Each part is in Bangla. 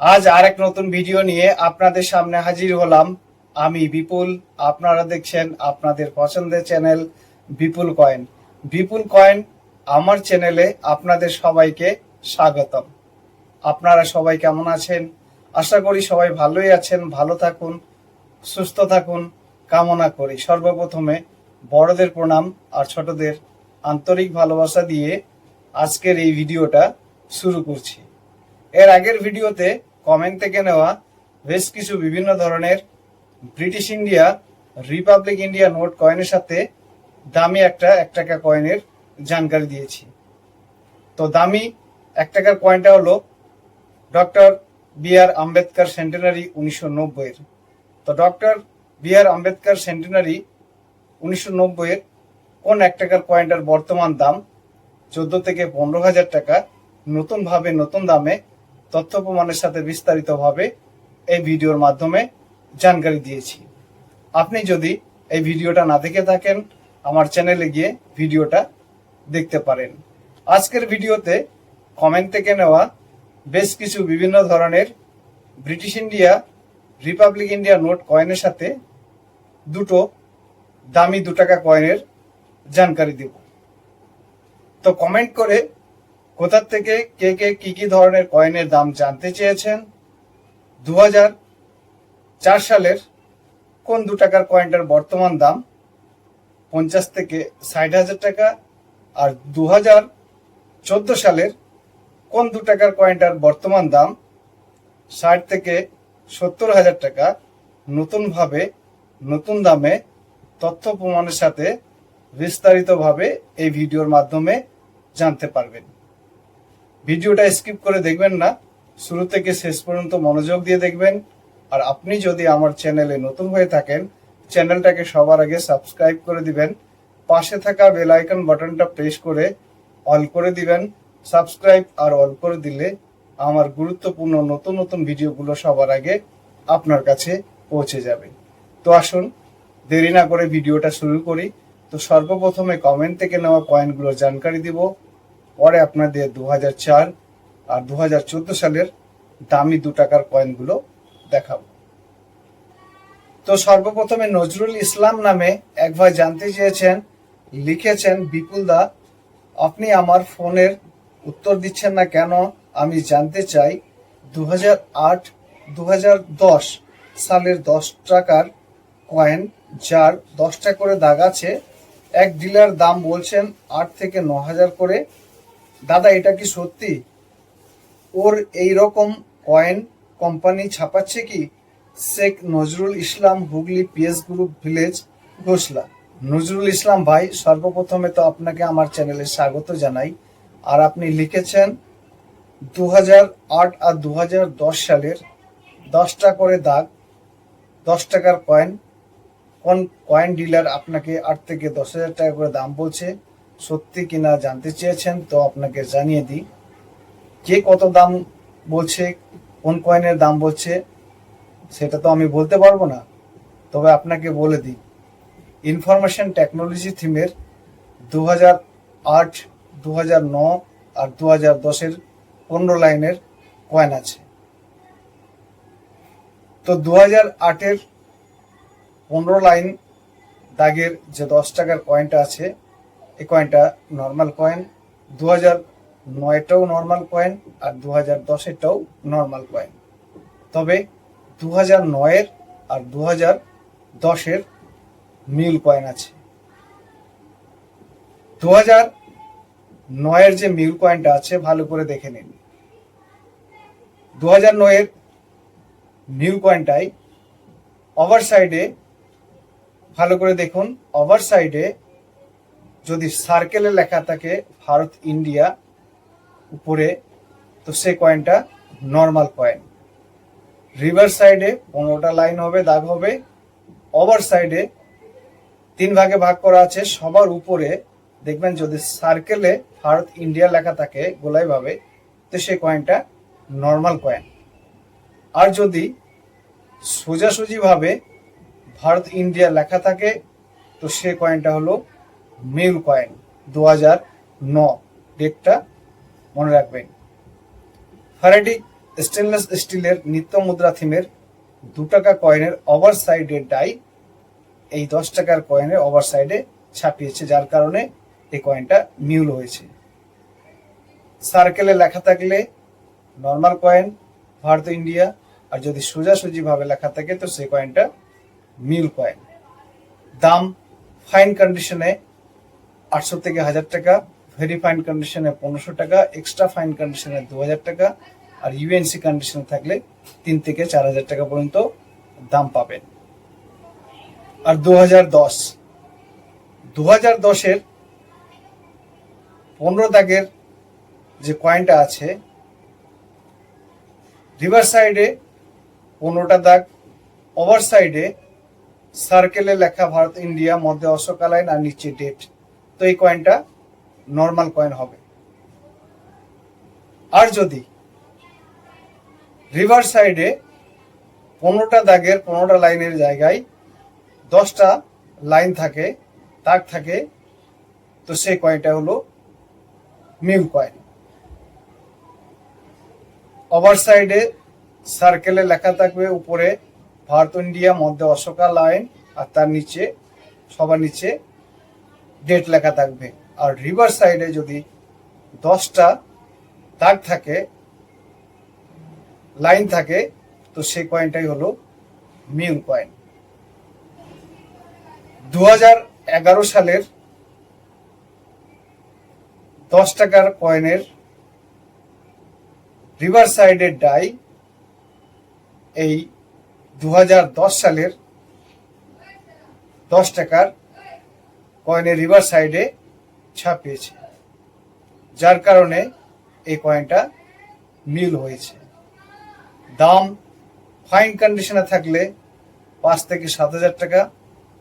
আজ আরেক নতুন ভিডিও নিয়ে আপনাদের সামনে হাজির হলাম। আমি বিপুল। আপনারা দেখছেন আপনাদের পছন্দের চ্যানেল বিপুল কয়েন। বিপুল কয়েন আমার চ্যানেলে আপনাদের সবাইকে স্বাগতম। আপনারা সবাই কেমন আছেন? আশা করি সবাই ভালোই আছেন। ভালো থাকুন, সুস্থ থাকুন কামনা করি। সর্বপ্রথমে বড়দের প্রণাম আর ছোটদের আন্তরিক ভালোবাসা দিয়ে আজকের এই ভিডিওটা শুরু করছি। এর আগের ভিডিওতে কমেন্ট থেকে নেওয়া বেশ কিছু বিভিন্ন ধরনের British India, Republic India note কয়েনের সাথে দামি একটা 1 টাকা কয়েনের জানকারি দিয়েছি। তো দামি 1 টাকার কয়েনটা হলো ডক্টর বি আর আম্বেদকর সেন্টেনারি 1990-এর। তো ডক্টর বি আর আম্বেদকর সেন্টেনারি 1990-এর কোন 1 টাকার কয়েনটার বর্তমান দাম 14 থেকে 15,000 টাকা। নতুন দামে তথ্য প্রমাণের সাথে বিস্তারিতভাবে এই ভিডিওর মাধ্যমে জানকারি দিয়েছি। আপনি যদি এই ভিডিওটা না দেখে থাকেন, আমার চ্যানেলে গিয়ে ভিডিওটা দেখতে পারেন। আজকের ভিডিওতে কমেন্ট থেকে নেওয়া বেশ কিছু বিভিন্ন ধরনের British India, Republic India note কয়েনের সাথে দুটো দামি 2 টাকা কয়েনের জানকারি দেব। তো কমেন্ট করে কোথা থেকে কে কে কি ধরনের কয়েনের দাম জানতে চেয়েছেন। 2004 সালের কোন 2 টাকার কয়েনটার বর্তমান দাম 50 থেকে 60,000 টাকা, আর 2014 সালের কোন 2 টাকার কয়েনটার বর্তমান দাম 60 থেকে 70,000 টাকা। নতুন দামে তথ্য প্রমাণের সাথে বিস্তারিতভাবে এই ভিডিওর মাধ্যমে জানতে পারবেন। ভিডিওটা স্কিপ করে দেখবেন না, শুরু থেকে শেষ পর্যন্ত মনোযোগ দিয়ে দেখবেন। আর আপনি যদি আমার চ্যানেলে নতুন হয়ে থাকেন, চ্যানেলটাকে সবার আগে সাবস্ক্রাইব করে দিবেন। পাশে থাকা বেল আইকন বাটনটা প্রেস করে অল করে দিবেন। সাবস্ক্রাইব আর অল করে দিলে আমার গুরুত্বপূর্ণ নতুন ভিডিওগুলো সবার আগে আপনার কাছে পৌঁছে যাবে। তো আসুন দেরি না করে ভিডিওটা শুরু করি। তো সর্বপ্রথমে কমেন্ট থেকে নেওয়া কয়েনগুলোর জানকারি দিব, পরে আপনাদের 2004 আর 2014 সালের দামি 2 টাকার কয়েনগুলো দেখাবো। তো সর্বপ্রথমে নজরুল ইসলাম নামে এক ভাই জানতে চেয়েছেন, লিখেছেন, বিপুল দা, আপনি আমার ফোনের উত্তর দিচ্ছেন না কেন? আমি জানতে চাই 2008-2010 সালের 10 টাকার কয়েন, যার 10টা করে দাগ আছে, এক ডিলার দাম বলছেন 8 থেকে 9,000 করে। দাদা এটা কি সত্যি? ওর এই রকম কয়েন কোম্পানি ছাপাচ্ছে কি? Sheikh Nazrul Islam, Hooghly, PS group, village, Ghoshla. Nazrul Islam ভাই, সর্বপ্রথমে তো আপনাকে আমার চ্যানেলে স্বাগত জানাই। আর আপনি লিখেছেন 2008 আর 2010 সালের 10টা করে দাগ 10 টাকার কয়েন, কোন কয়েন ডিলার আপনাকে 8 থেকে 10,000 টাকা করে দাম বলছে, সত্যি কিনা জানতে চেয়েছেন। তো আপনাকে জানিয়ে দিই, কে কত দাম বলছে, কোন কয়েনের দাম বলছে সেটা তো আমি বলতে পারবো না, তবে আপনাকে বলে দিই, ইনফরমেশন টেকনোলজি থিমের 2008, 2009 আর 2010-এর 15 লাইনের কয়েন আছে। তো 2008-এর 15 লাইন দাগের যে 10 টাকার কয়েনটা আছে, এই কয়েনটা নর্মাল কয়েন। 2009-টাও নর্মাল কয়েন আর 2010-এরটাও নর্মাল কয়েন। তবে 2009-এর আর 2010-এর মিল কয়েন আছে। 2009-এর যে মিল কয়েনটা আছে ভালো করে দেখে নিন। 2009-এর মিল কয়েনটাই ওভার সাইডে, ভালো করে দেখুন, ওভার সাইডে যদি সার্কেলে লেখা থাকে ভারত ইন্ডিয়া উপরে, তো সে কয়েনটা নর্মাল কয়েন। রিভার্স সাইডে 15টা লাইন হবে, দাগ হবে। ওভার সাইডে 3 ভাগে ভাগ করা আছে, সবার উপরে দেখবেন যদি সার্কেলে ভারত ইন্ডিয়া লেখা থাকে গোলাই ভাবে, তো সে কয়েনটা নর্মাল কয়েন। আর যদি সোজাসুজি ভাবে ভারত ইন্ডিয়া লেখা থাকে, তো সে কয়েনটা হলো মিল কয়েন। 2009 ডেটটা মনে রাখবেন। ফ্যারাডিক স্টেনলেস স্টিলের নিত্য মুদ্রা থিমের 2 টাকা কয়েনের ওভার সাইডের ডাই এই 10 টাকার কয়েনের ওভার সাইডে ছাপিয়েছে, যার কারণে এই কয়েনটা মিউল হয়েছে। সার্কেলে লেখা থাকলে নর্মাল কয়েন ভারত ইন্ডিয়া, আর যদি সোজাসুজি ভাবে লেখা থাকে তো সেই কয়েনটা মিউল কয়েন। দাম ফাইন কন্ডিশনে 800 থেকে 1000 টাকা, ভেরি ফাইন কন্ডিশনে 1500 টাকা, এক্সট্রা ফাইন কন্ডিশনে 2000 টাকা, আর ইউএনসি কন্ডিশনে থাকলে 3 থেকে 4000 টাকা পর্যন্ত দাম পাবেন। আর 2010-এর 15 দাগের যে কয়েনটা আছে, রিভার সাইডে 15টা দাগ, ওভার সাইডে সার্কেলে লেখা ভারত ইন্ডিয়া, মধ্যে অশোকা লাইন আর নিচে ডেট, তো এই কয়েনটা নর্মাল কয়েন হবে। আর যদি রিভার সাইডে 15টা দাগের 15টা লাইনের জায়গায় 10টা লাইন থাকে, দাগ থাকে, তো সেই কয়েনটা হলো মিউল কয়েন। ওভার সাইডে সার্কেলে লেখা থাকবে উপরে ভারত ইন্ডিয়া, মধ্যে অশোকা লাইন আর তার নিচে সবার নিচে ডেট লেখা থাকবে। আর রিভার সাইডে যদি 10টা দাগ থাকে, লাইন থাকে, তো সেই কয়েনটাই হলো মিউল কয়েন। 2011 সালের 10 টাকার কয়েনের রিভার সাইডের ডাই এই 2010 সালের 10 টাকার কয়েনের রিভার সাইডে ছাপিয়েছে, যার কারণে এই কয়েনটা মিউল হয়েছে। দাম ফাইন কন্ডিশনে থাকলে 5 থেকে 7,000 টাকা,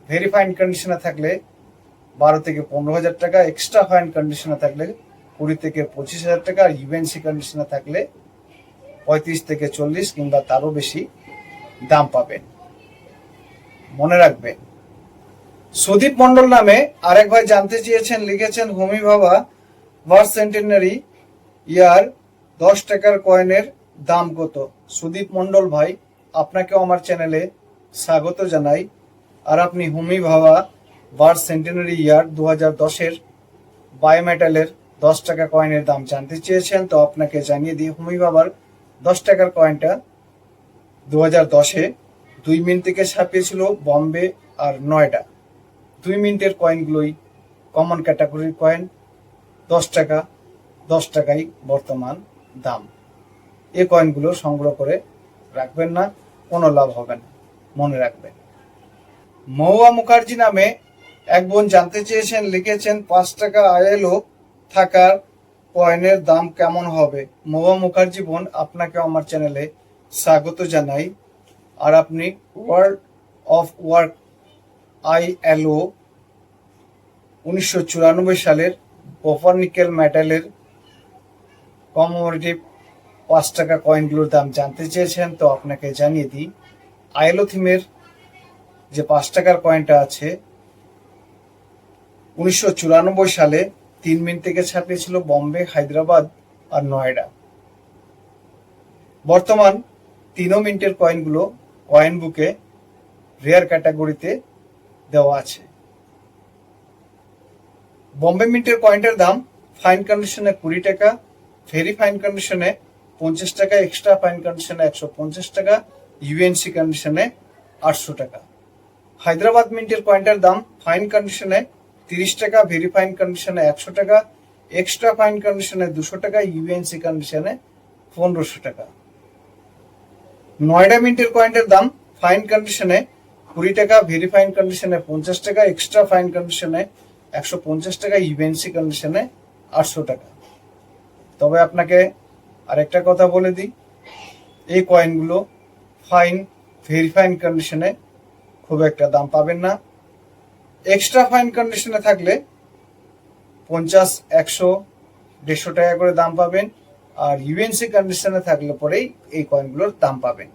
ভেরি ফাইন কন্ডিশনে থাকলে 12 থেকে 15,000 টাকা, এক্সট্রা ফাইন কন্ডিশনে থাকলে 20 থেকে 25,000 টাকা, আর ইউএনসি কন্ডিশনে থাকলে 35 থেকে 40 কিংবা তারও বেশি দাম পাবেন। মনে রাখবেন, সুদীপ মন্ডল নামে আরেক ভাই জানতে চেয়েছেন, লিখেছেন হোমি ভাবা ভার্স সেন্টেনারি ইয়ার 10 টাকার কয়েনের দাম কত? সুদীপ মন্ডল ভাই, আপনাকেও আমার চ্যানেলে স্বাগত জানাই। আর আপনি হোমি ভাবা ভার্স সেন্টেনারি ইয়ার 2010-এর বায়োমেটালের 10 টাকা কয়েনের দাম জানতে চেয়েছেন, তো আপনাকে জানিয়ে দিই, হোমি ভাবার 10 টাকার কয়েনটা 2010-এ 2 মিনিট থেকে ছাপিয়েছিল বম্বে আর নয়ডা। 2 মিনিটের কয়েনগুলোই কমন ক্যাটাগরির কয়েন। 10 টাকা 10 টাকাই বর্তমান দাম। এই কয়েনগুলো সংগ্রহ করে রাখবেন না, কোনো লাভ হবে না, মনে রাখবেন। মহুয়া মুখার্জি নামে এক বোন জানতে চেয়েছেন, লিখেছেন 5 টাকা আইএলও থাকার কয়েনের দাম কেমন হবে? মহুয়া মুখার্জি বোন, আপনাকে আমার চ্যানেলে স্বাগত জানাই। আর আপনি ওয়ার্ল্ড অফ ওয়ার্ক আইএলও 1994 সালের কপার নিকেল মেটালের কমোমোরেটিভ 5 টাকা কয়েনগুলোর দাম জানতে চেয়েছেন, তো আপনাকে জানিয়ে দিই, আইএলও থিমের যে 5 টাকার কয়েনটা আছে 1994 সালে 3 মিনিট থেকে ছাপিয়েছিল বম্বে, হায়দ্রাবাদ আর নয়ডা। বর্তমান 3 মিনিটের কয়েনগুলো কয়েন বুকে রেয়ার ক্যাটাগরিতে দেওয়া আছে। বম্বে মিন্টের কয়েনটার দাম ফাইন কন্ডিশনে 20 টাকা, ভেরি ফাইন কন্ডিশনে 50 টাকা, এক্সট্রা ফাইন কন্ডিশনে 150 টাকা, ইউএনসি কন্ডিশনে 800 টাকা। হায়দ্রাবাদ মিন্টের কয়েনটার দাম ফাইন কন্ডিশনে 30 টাকা, ভেরি ফাইন কন্ডিশনে 100 টাকা, এক্সট্রা ফাইন কন্ডিশনে 200 টাকা, ইউএনসি কন্ডিশনে 1500 টাকা। নয়ডা মিন্টের কয়েনটার দাম ফাইন কন্ডিশনে 20 টাকা, ভেরি ফাইন কন্ডিশনে 50 টাকা, এক্সট্রা ফাইন কন্ডিশনে 150 টাকা, ইউএনসি কন্ডিশনে 800 টাকা। তবে আপনাকে আরেকটা কথা বলে দিই, এই কয়েনগুলো ফাইন ভেরি ফাইন কন্ডিশনে খুব একটা দাম পাবেন না। এক্সট্রা ফাইন কন্ডিশনে থাকলে 50, 100, 150 টাকা করে দাম পাবেন। আর ইউএনসি কন্ডিশনে থাকলে পরেই এই কয়েনগুলোর দাম পাবেন।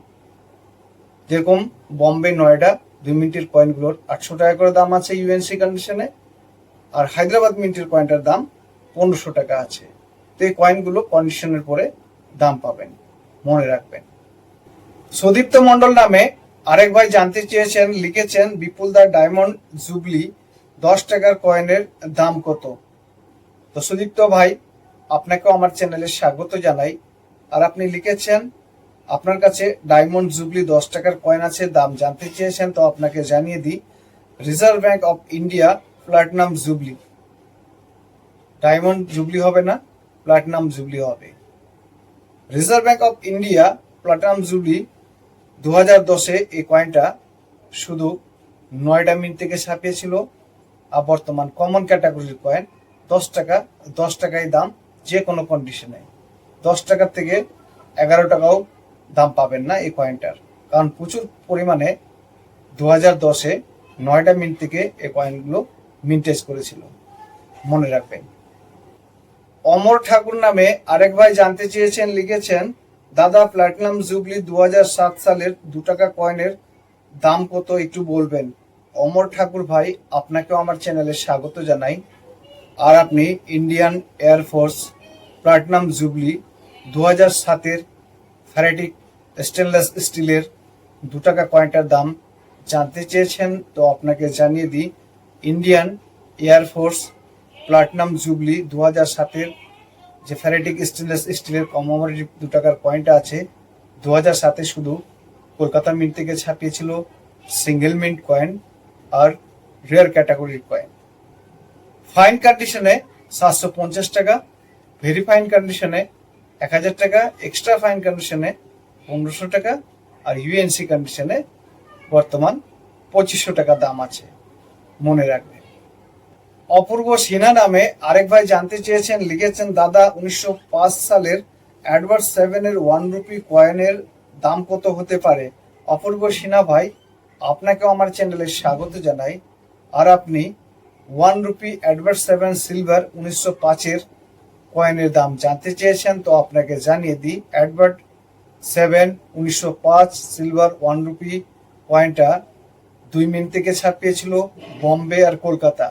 যেরকম বম্বে নয়ডা 2 মিনিটের কয়েনগুলোর 800 টাকা করে দাম আছে ইউএনসি কন্ডিশনে, আর হায়দ্রাবাদ মিন্টের কয়েনটার দাম 1500 টাকা আছে। তো এই কয়েনগুলো কন্ডিশনের পরে দাম পাবেন। মনে রাখবেন। সুদীপ্ত মন্ডল নামে আরেক ভাই জানতে চেয়েছেন, লিখেছেন বিপুল দা ডায়মন্ড জুবলি 10 টাকার কয়েনের দাম কত? তো সুদীপ্ত ভাই, আপনাকেও আমার চ্যানেলে স্বাগত জানাই। আর আপনি লিখেছেন আপনার কাছে ডায়মন্ড জুবলি 10 টাকার কয়েন আছে, দাম জানতে চেয়েছেন। তো আপনাকে জানিয়ে দিই, Reserve Bank of India platinum jubilee, diamond jubilee হবে না, প্লাটিনাম জুবলি হবে। Reserve Bank of India platinum jubilee 2010-এ এই কয়েনটা শুধু 9টা মিন্ট থেকে ছাপিয়েছিল। আর বর্তমান কমন ক্যাটাগরির কয়েন 10 টাকা, 10 টাকাই দাম যে কোনো কন্ডিশনে। 10 টাকার থেকে 11 টাকাও দাম পাবেন না এই কয়েনটার, কারণ প্রচুর পরিমাণে 2010-এ 9টা মিন্ট থেকে এই কয়েনগুলো মিন্টেজ করেছিল, মনে রাখবেন। অমর ঠাকুর নামে আরেক ভাই জানতে চেয়েছেন, লিখেছেন দাদা প্লাটিনাম জুবলি 2007 সালের 2 টাকা কয়েনের দাম কত একটু বলবেন। অমর ঠাকুর ভাই, আপনাকেও আমার চ্যানেলে স্বাগত জানাই। আর আপনি ইন্ডিয়ান এয়ারফোর্স প্লাটিনাম জুবলি 2007-এর ফ্যারাটিক স্টেনলেস স্টিলের 2 টাকা কয়েনটার দাম জানতে চেয়েছেন। তো আপনাকে জানিয়ে দিই, ইন্ডিয়ান এয়ারফোর্স প্লাটিনাম জুবলি 2007-এর যে ফ্যারাটিক স্টেনলেস স্টিলের কমেমোরেটিভ 2 টাকার কয়েনটা আছে, 2007-এ শুধু কলকাতা মিন্ট থেকে ছাপিয়েছিল সিঙ্গেল মিন্ট কয়েন আর রেয়ার ক্যাটাগরির কয়েন। ফাইন কন্ডিশনে 750 টাকা, ভেরি ফাইন কন্ডিশনে 1000 টাকা, এক্সট্রা ফাইন কন্ডিশনে 1500 টাকা, আর ইউএনসি কন্ডিশনে বর্তমান 2500 টাকা দাম আছে, মনে রাখবেন। অপূর্ব সিনহা নামে আরেক ভাই জানতে চেয়েছেন, লিখেছেন দাদা 1905 সালের অ্যাডভার্স 7-এর 1 রুপি কয়েনের দাম কত হতে পারে? অপূর্ব সিনহা ভাই, আপনাকেও আমার চ্যানেলে স্বাগত জানাই। আর আপনি 1 রুপি অ্যাডভার্স 7 সিলভার 1905-এর কয়েনের দাম জানতে চেয়েছেন। তো আপনাকে জানিয়ে দিই, অ্যাডভার্ট 7 1905 সিলভার 1 রুপি কয়েনটা 2 মিনিট থেকে ছাপিয়েছিল বম্বে আর কলকাতা।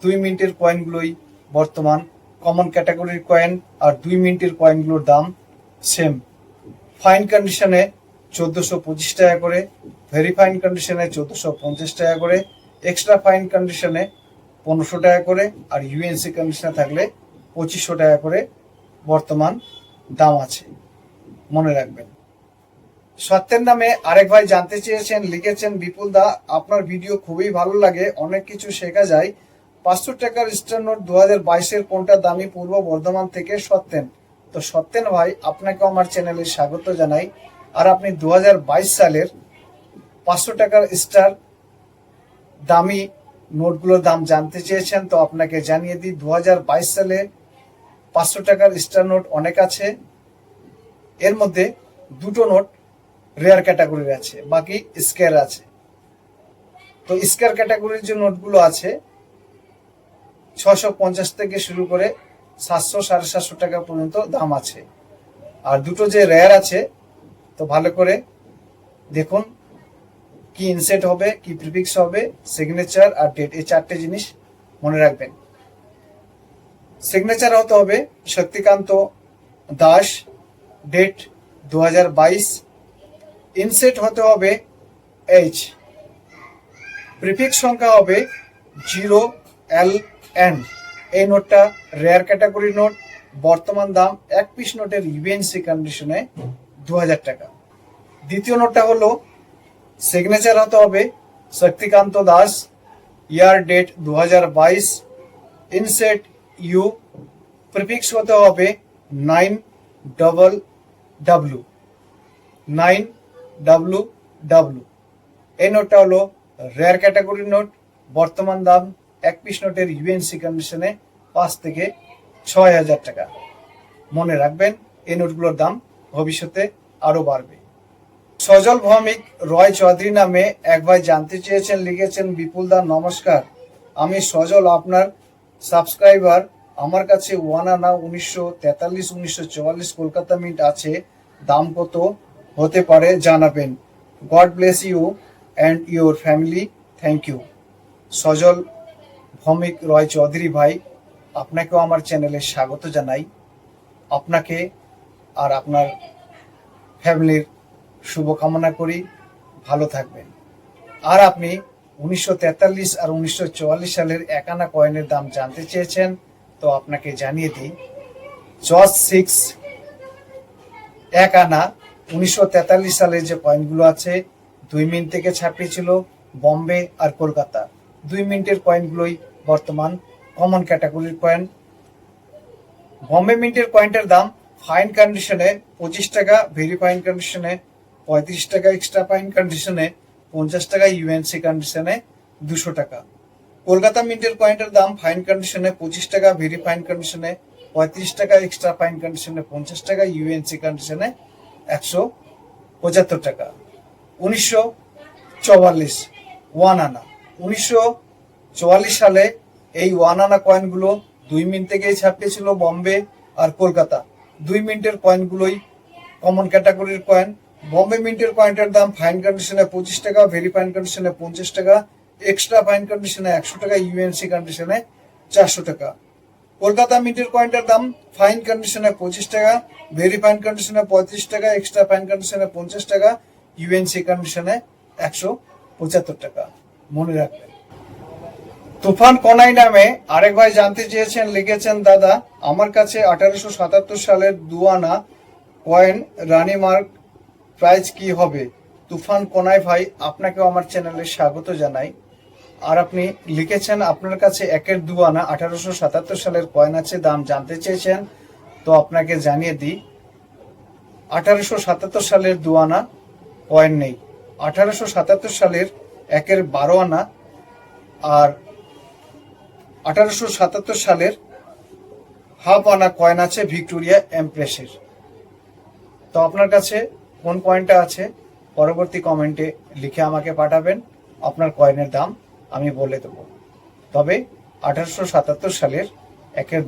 2 মিনিটের কয়েনগুলোই বর্তমান কমন ক্যাটাগরির কয়েন, আর 2 মিনিটের কয়েনগুলোর দাম সেম। ফাইন কন্ডিশনে 1425 টাকা করে, ভেরি ফাইন কন্ডিশনে 1450 টাকা করে, এক্সট্রা ফাইন কন্ডিশনে 1500 টাকা করে, আর ইউএনসি কন্ডিশনে থাকলে 2500 টাকা করে বর্তমান দাম আছে, মনে রাখবেন। সত্যের নামে আরেক ভাই জানতে চেয়েছেন, লিখেছেন বিপুল দা আপনার ভিডিও খুবই ভালো লাগে, অনেক কিছু শেখা যায়। 500 টাকার স্টার নোট 2022-এর কোনটা দামি? পূর্ব বর্ধমান থেকে সত্যেন। তো সত্যেন ভাই, আপনাকে আমার চ্যানেলে স্বাগত জানাই। আর আপনি 2022 সালের 500 টাকার স্টার দামি নোটগুলোর দাম জানতে চেয়েছেন। তো আপনাকে জানিয়ে দিই, 2022 সালে 500 টাকার স্টার নোট অনেক আছে, এর মধ্যে 2টো নোট রেয়ার ক্যাটাগরির আছে, বাকি স্কয়ার আছে। তো স্কয়ার ক্যাটাগরির যে নোটগুলো আছে 650 থেকে শুরু করে 700 750 টাকা পর্যন্ত দাম আছে। আর 2টো যে রেয়ার আছে, তো ভালো করে দেখুন কি ইনসেট হবে, কি প্রিফিক্স হবে, সিগনেচার আর ডেট, এই 4টে জিনিস মনে রাখবেন। সিগনেচার হতে হবে শক্তিকান্ত দাস, ডেট 2022। ইনসেট হতে হবে এইচ, প্রিফিক্স সংখ্যা হবে 0LN। এই নোটটা রেয়ার ক্যাটাগরি নোট, বর্তমান দাম 1 পিস নোটের ইউএনসি কন্ডিশনে 2000 টাকা। দ্বিতীয় নোটটা হলো সিগনেচার হতে হবে Shaktikanta Das, year date 2022, inset U, prefix হতে হবে 9WW। এই নোটটা হলো রেয়ার ক্যাটাগরি নোট, বর্তমান দাম 1 পিস নোটের ইউএনসি কন্ডিশনে 5 থেকে 6000 টাকা। মনে রাখবেন, এই নোটগুলোর দাম ভবিষ্যতে আরো বাড়বে। সজল ভৌমিক রয় চৌধুরী নামে এক ভাই জানতে চেয়েছেন, লিখেছেন বিপুল দা নমস্কার, আমি সজল আপনার সাবস্ক্রাইবার। আমার কাছে 1 আনা 1943 1944 কলকাতা মিন্ট আছে, দাম কত হতে পারে জানাবেন। God bless you and your family, thank you. Sajal Bhowmik Roy Chowdhury ভাই, আপনাকেও আমার চ্যানেলে স্বাগত জানাই। আপনাকে আর আপনার ফ্যামিলির শুভকামনা করি। ভালো থাকবেন। আর আপনি 1943 আর 1944 সালের 1 আনা কয়েনের দাম জানতে চেয়েছেন, তো আপনাকে জানিয়ে দিই, জর্জ 6 1 আনা 1943 সালের যে কয়েনগুলো আছে 2 মিনিট থেকে ছাপিয়েছিল বম্বে আর কলকাতা। 2 মিনিটের কয়েনগুলোই বর্তমান কমন ক্যাটাগরির কয়েন। বম্বে মিন্টের কয়েনটার দাম ফাইন কন্ডিশনে 25 টাকা, ভেরি ফাইন কন্ডিশনে 35 টাকা, এক্সট্রা ফাইন কন্ডিশনে 50 টাকা, ইউএনসি কন্ডিশনে 200 টাকা। কলকাতা মিন্টের কয়েনটার দাম ফাইন কন্ডিশনে 25 টাকা, ভেরি ফাইন কন্ডিশনে 35 টাকা, এক্সট্রা ফাইন কন্ডিশনে 50 টাকা, ইউএনসি কন্ডিশনে 175 টাকা। 1944 1 আনা 1944 সালে এই 1 আনা কয়েনগুলো 2 মিনিট থেকেই ছাপিয়েছিল বম্বে আর কলকাতা। 2 মিনিটের কয়েনগুলোই কমন ক্যাটাগরির কয়েন। বম্বে মিন্টের কয়েনটার দাম ফাইন কন্ডিশনে 25 টাকা, ভেরি ফাইন কন্ডিশনে 50 টাকা, এক্সট্রা ফাইন কন্ডিশনে 100 টাকা, ইউএনসি কন্ডিশনে 400 টাকা। কলকাতা মিন্টের কয়েনটার দাম ফাইন কন্ডিশনে 25 টাকা, ভেরি ফাইন কন্ডিশনে 35 টাকা, এক্সট্রা ফাইন কন্ডিশনে 50 টাকা, ইউএনসি কন্ডিশনে 175 টাকা। মনে রাখবেন। তুফান কোনাই নামে আরেক ভাই জানতে চেয়েছেন, লিখেছেন, দাদা আমার কাছে 1877 সালের 2 আনা কয়েন রানী মার্ক প্রাইস কি হবে? তুফান কোনাই ভাই, আপনাকেও আমার চ্যানেলে স্বাগত জানাই। আর আপনি লিখেছেন আপনার কাছে 1 2 আনা 1877 সালের কয়েন আছে, দাম জানতে চেয়েছেন, তো আপনাকে জানিয়ে দিই 1877 সালের 2 আনা কয়েন নেই। 1877 সালের 12 আনা আর 1877 সালের হাফ আনা কয়েন আছে ভিক্টোরিয়া এমপ্রেসের। তো আপনার কাছে কোন কয়েনটা আছে পরবর্তী কমেন্টে লিখে আমাকে পাঠাবেন, আপনার কয়েনের দাম আমি বলে দেব। তবে 1877 সালের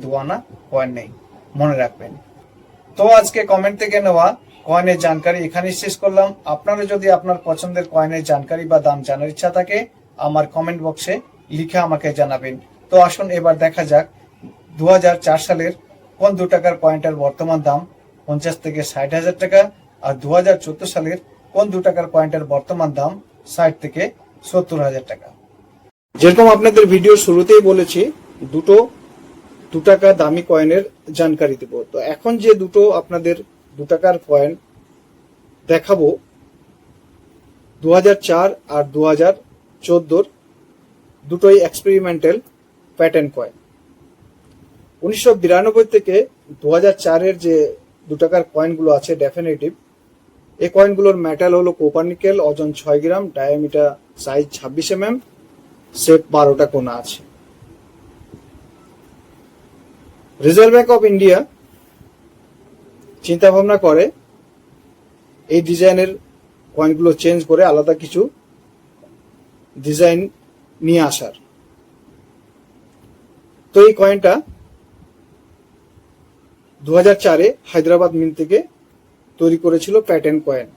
2 আনা কয়েন নেই, মনে রাখবেন। তো আজকে কমেন্ট থেকে নেওয়া কয়েনের জানকারি এখানেই শেষ করলাম। আপনারা যদি আপনার পছন্দের কয়েনের জানকারি বা দাম জানার ইচ্ছা থাকে আমার কমেন্ট বক্সে লিখে আমাকে জানাবেন। তো আসুন এবার দেখা যাক 2004 সালের কোন 2 টাকার কয়েনটার বর্তমান দাম 50 থেকে 60,000 টাকা, আর 2014 সালের কোন 2 টাকার কয়েনটার বর্তমান দাম 60 থেকে 70,000 টাকা। যেরকম আপনাদের ভিডিও শুরুতেই বলেছি, 2 টাকা দামি কয়েনের জানকারি দেব। তো এখন যে দুটো আপনাদের 2 টাকার কয়েন দেখাবো 2004 আর 2014 দুটোই এক্সপেরিমেন্টাল প্যাটার্ন কয়েন। 1992 থেকে 2004-এর যে 2 টাকার কয়েনগুলো আছে ডেফিনেটিভ, এই কয়েনগুলোর মেটাল হলো কোপার নিকেল, ওজন 6 গ্রাম, ডায়ামিটার সাইজ 26 mm, শেপ 12টা কোনা আছে। রিজার্ভ ব্যাংক অফ ইন্ডিয়া চিন্তা ভাবনা করে এই ডিজাইনের কয়েনগুলো চেঞ্জ করে আলাদা কিছু ডিজাইন নিয়ে আসার। তো এই কয়েনটা 2004-এ হায়দ্রাবাদ মিন্ট থেকে তৈরি করেছিল pattern coin,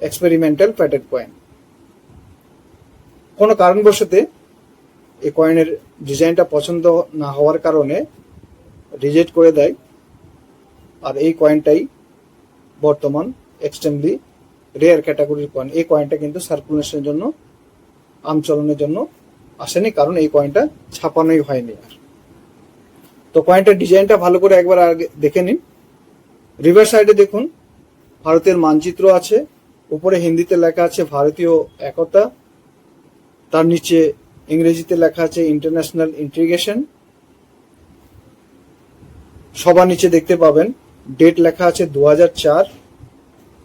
experimental pattern coin. কোনো কারণবশতে এই কয়েনের ডিজাইনটা পছন্দ না হওয়ার কারণে রিজেক্ট করে দেয়, আর এই কয়েনটাই বর্তমান এক্সট্রিমলি রেয়ার ক্যাটাগরির কয়েন। এই কয়েনটা কিন্তু সার্কুলেশনের জন্য, আমচলনের জন্য আসেনি, কারণ এই কয়েনটা ছাপানোই হয়নি আর। তো কয়েনটার ডিজাইনটা ভালো করে একবার আগে দেখে নিন। রিভার সাইডে দেখুন ভারতের মানচিত্র আছে, উপরে হিন্দিতে লেখা আছে ভারতীয় একতা, তার নিচে ইংরেজিতে লেখা আছে ইন্টারন্যাশনাল ইন্টিগ্রেশন। সবার নিচে দেখতে পাবেন ডেট লেখা আছে 2004,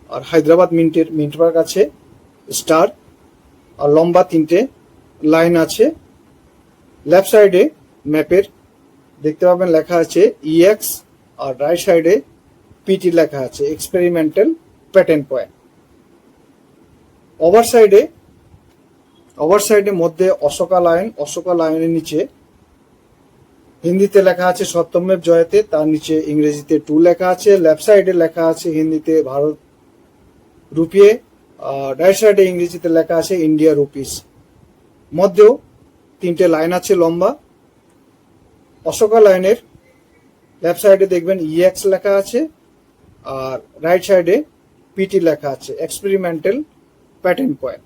আর হায়দ্রাবাদ মিন্টের মিন্ট মার্ক আছে স্টার, আর লম্বা 3টে লাইন আছে। লেফট সাইডে ম্যাপের দেখতে পাবেন লেখা আছে ইএক্স, আর রাইট সাইডে পিটি লেখা আছে এক্সপেরিমেন্টাল প্যাটার্ন কয়েন। ওভার সাইডে মধ্যে অশোকা লাইন, অশোকা লাইনের নিচে হিন্দিতে লেখা আছে সত্যমেব জয়তে, তার নিচে ইংরেজিতে 2 লেখা আছে। লেফট সাইডে লেখা আছে হিন্দিতে ভারত রুপিয়ে, আর রাইট সাইডে ইংরেজিতে লেখা আছে ইন্ডিয়া রুপিস। মধ্যেও 3টে লাইন আছে লম্বা। অশোকা লাইনের লেফট সাইডে দেখবেন ইএক্স লেখা আছে, আর রাইট সাইডে পিটি লেখা আছে, এক্সপেরিমেন্টাল প্যাটার্ন কয়েন।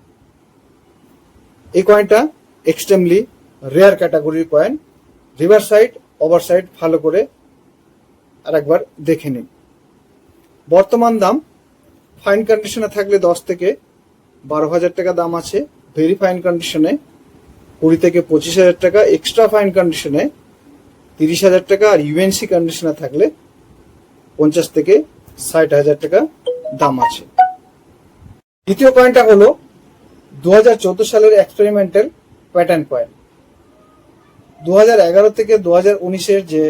এই কয়েনটা এক্সট্রিমলি রেয়ার ক্যাটাগরির coin. River side over side ভালো করে আরেকবার দেখে নিন। বর্তমান দাম ফাইন কন্ডিশনে থাকলে 10 থেকে 12,000 টাকা দাম আছে, ভেরি ফাইন কন্ডিশনে 20 থেকে 25,000 টাকা, এক্সট্রা ফাইন কন্ডিশনে 30,000 টাকা, আর ইউএনসি কন্ডিশনে থাকলে 50 থেকে 60,000 টাকা দাম আছে। দ্বিতীয় কয়েনটা হলো 2014 সালের এক্সপেরিমেন্টাল প্যাটার্ন কয়েন। 2011 থেকে 2019-এর যে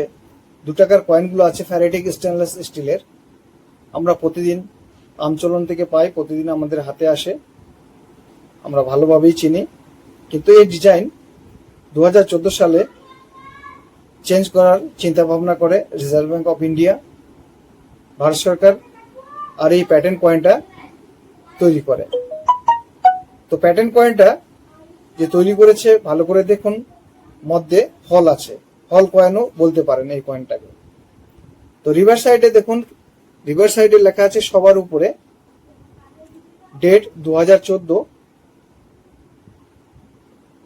2 টাকার কয়েনগুলো আছে ফ্যারাইটিক স্টেনলেস স্টিলের, আমরা প্রতিদিন আমচলন থেকে পাই, প্রতিদিন আমাদের হাতে আসে, আমরা ভালোভাবেই চিনি। কিন্তু এই ডিজাইন 2014 সালে চেঞ্জ করার চিন্তা ভাবনা করে Reserve Bank of India, Bharat সরকার, আর এই প্যাটার্ন কয়েনটা তৈরি করে। তো প্যাটার্ন কয়েনটা যে তৈরি করেছে ভালো করে দেখুন, মধ্যে হল আছে, হল কয়েনও বলতে পারেন এই কয়েনটাকে। তো রিভার সাইডে দেখুন, রিভার সাইডে লেখা আছে সবার উপরে ডেট 2014,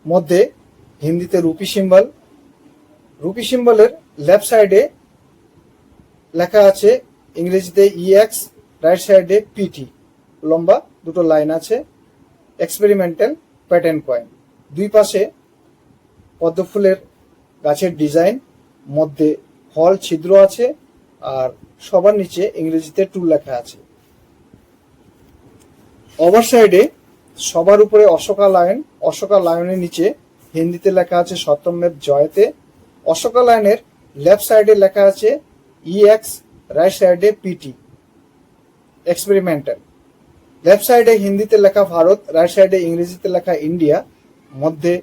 মধ্যে হিন্দিতে রুপি সিম্বল। রুপি সিম্বলের লেফট সাইডে লেখা আছে ইংরেজিতে ইএক্স, রাইট সাইডে পিটি, লম্বা দুটো লাইন আছে, এক্সপেরিমেন্টাল প্যাটার্ন কয়েন। দুই পাশে পদ্মফুলের গাছের ডিজাইন, মধ্যে হল ছিদ্র আছে, আর সবার নিচে ইংরেজিতে 2 লেখা আছে। ওভার সাইডে সবার উপরে অশোকা লায়ন, অশোকা লায়নের নিচে হিন্দিতে লেখা আছে সত্যমেব জয়তে। অশোকা লায়নের লেফট সাইডে লেখা আছে ইএক্স, রাইট সাইডে পিটি, এক্সপেরিমেন্টাল। লেফট সাইডে হিন্দিতে লেখা ভারত, রাইট সাইডে ইংরেজিতে লেখা ইন্ডিয়া, মধ্যে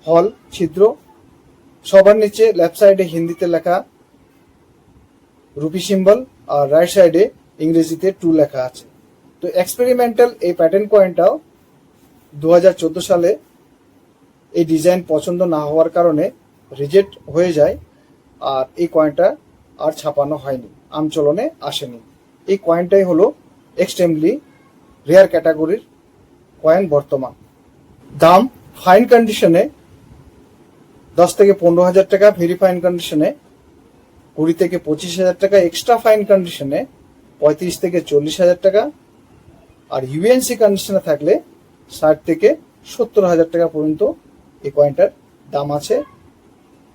হল ছিদ্র। সবার নিচে লেফট সাইডে হিন্দিতে লেখা রুপি সিম্বল, আর রাইট সাইডে ইংরেজিতে 2 লেখা আছে। তো এক্সপেরিমেন্টাল এই প্যাটার্ন কয়েনটাও 2014 সালে এই ডিজাইন পছন্দ না হওয়ার কারণে রিজেক্ট হয়ে যায়, আর এই কয়েনটা আর ছাপানো হয়নি, আমচলনে আসেনি। এই কয়েনটাই হলো এক্সট্রিমলি রেয়ার ক্যাটাগরির কয়েন বর্তমান। দাম ফাইন কন্ডিশনে 10 থেকে 15,000 টাকা, ভেরি ফাইন কন্ডিশনে 20 থেকে 25,000 টাকা, এক্সট্রা ফাইন কন্ডিশনে 35 থেকে 40,000 টাকা, আর ইউএনসি কন্ডিশনে থাকলে 60 থেকে 70,000 টাকা পর্যন্ত এই কয়েনটার দাম আছে।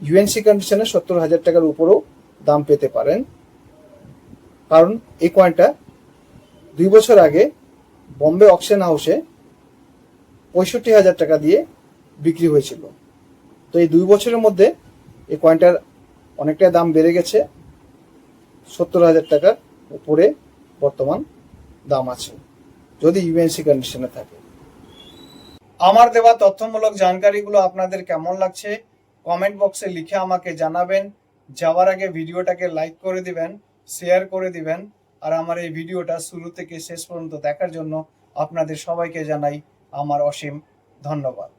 ইউএনসি কন্ডিশনে 70,000 টাকার উপরেও দাম পেতে পারেন, কারণ এই কয়েনটা 2 বছর আগে বম্বে অকশন হাউসে 65,000 টাকা দিয়ে বিক্রি হয়েছিল। তো এই 2 বছরের মধ্যে এই কয়েনটার অনেকটাই দাম বেড়ে গেছে, 70,000 টাকার উপরে বর্তমান দাম আছে যদি ইউএনসি কন্ডিশনে থাকে। আমার দেওয়া তথ্যমূলক জানকারিগুলো আপনাদের কেমন লাগছে কমেন্ট বক্সে লিখে আমাকে জানাবেন। যাওয়ার আগে ভিডিওটাকে লাইক করে দিবেন, শেয়ার করে দিবেন, আর আমার এই ভিডিওটা শুরু থেকে শেষ পর্যন্ত দেখার জন্য আপনাদের সবাইকে জানাই আমার অসীম ধন্যবাদ।